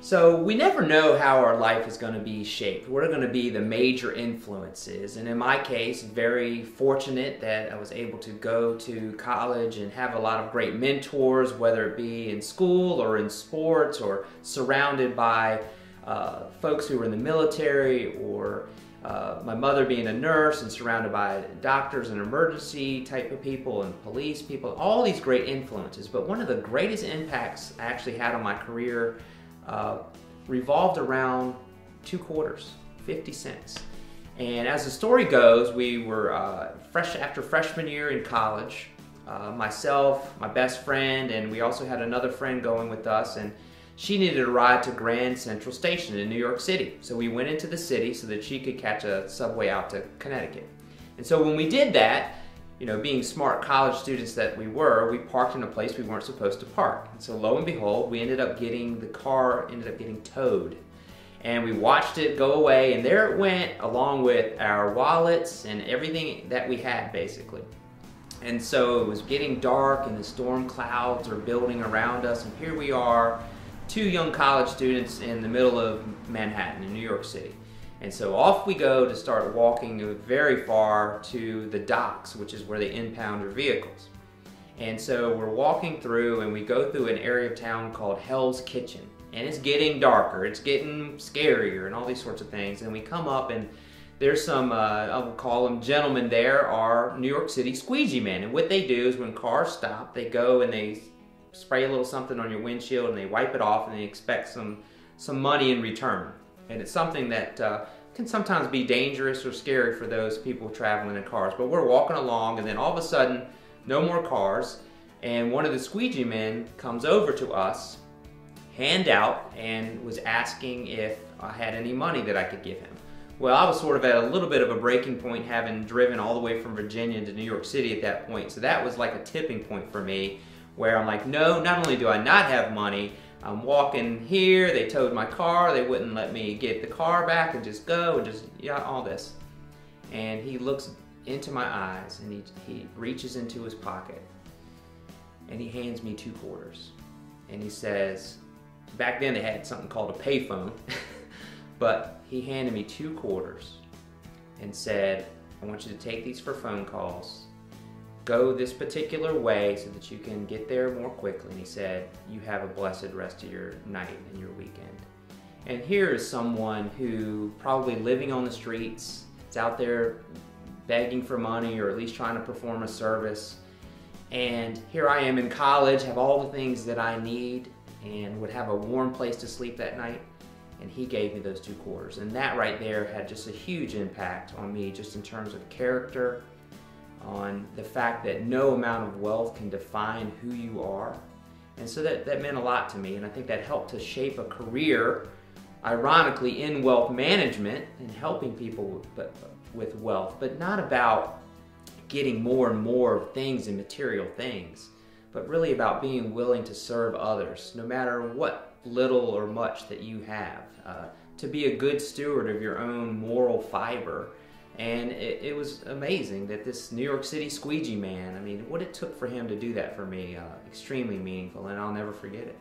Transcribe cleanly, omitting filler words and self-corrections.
So we never know how our life is going to be shaped. What are going to be the major influences? And in my case, very fortunate that I was able to go to college and have a lot of great mentors, whether it be in school or in sports or surrounded by folks who were in the military, or my mother being a nurse and surrounded by doctors and emergency type of people and police people, all these great influences. But one of the greatest impacts I actually had on my career revolved around 2 quarters, 50 cents. And as the story goes, we were after freshman year in college, myself, my best friend, and we also had another friend going with us, and she needed a ride to Grand Central Station in New York City. So we went into the city so that she could catch a subway out to Connecticut. And so when we did that, you know, being smart college students that we were, we parked in a place we weren't supposed to park. And so lo and behold, the car ended up getting towed. And we watched it go away, and there it went, along with our wallets and everything that we had, basically. And so it was getting dark, and the storm clouds are building around us, and here we are, 2 young college students in the middle of Manhattan in New York City. And so off we go to start walking very far to the docks, which is where they impound your vehicles. And so we're walking through, and we go through an area of town called Hell's Kitchen. And it's getting darker, it's getting scarier, and all these sorts of things. And we come up, and there's some, I'll call them gentlemen there, are New York City squeegee men. And what they do is when cars stop, they go and they spray a little something on your windshield, and they wipe it off, and they expect some money in return. And it's something that can sometimes be dangerous or scary for those people traveling in cars. But we're walking along, and then all of a sudden, no more cars, and one of the squeegee men comes over to us, hand out, and was asking if I had any money that I could give him. Well, I was sort of at a little bit of a breaking point, having driven all the way from Virginia to New York City at that point. So that was like a tipping point for me, where I'm like, no, not only do I not have money, I'm walking here, they towed my car, they wouldn't let me get the car back and just go and just, yeah, all this. And he looks into my eyes, and he reaches into his pocket, and he hands me 2 quarters. And he says, back then they had something called a payphone, but he handed me 2 quarters and said, I want you to take these for phone calls. Go this particular way so that you can get there more quickly. And he said, you have a blessed rest of your night and your weekend. And here is someone who probably living on the streets, is out there begging for money, or at least trying to perform a service. And here I am in college, have all the things that I need, and would have a warm place to sleep that night. And he gave me those 2 quarters. And that right there had just a huge impact on me, just in terms of character, on the fact that no amount of wealth can define who you are. And so that meant a lot to me, and I think that helped to shape a career, ironically, in wealth management and helping people with wealth, but not about getting more and more things and material things, but really about being willing to serve others, no matter what little or much that you have, to be a good steward of your own moral fiber. And it was amazing that this New York City squeegee man, I mean, what it took for him to do that for me, extremely meaningful, and I'll never forget it.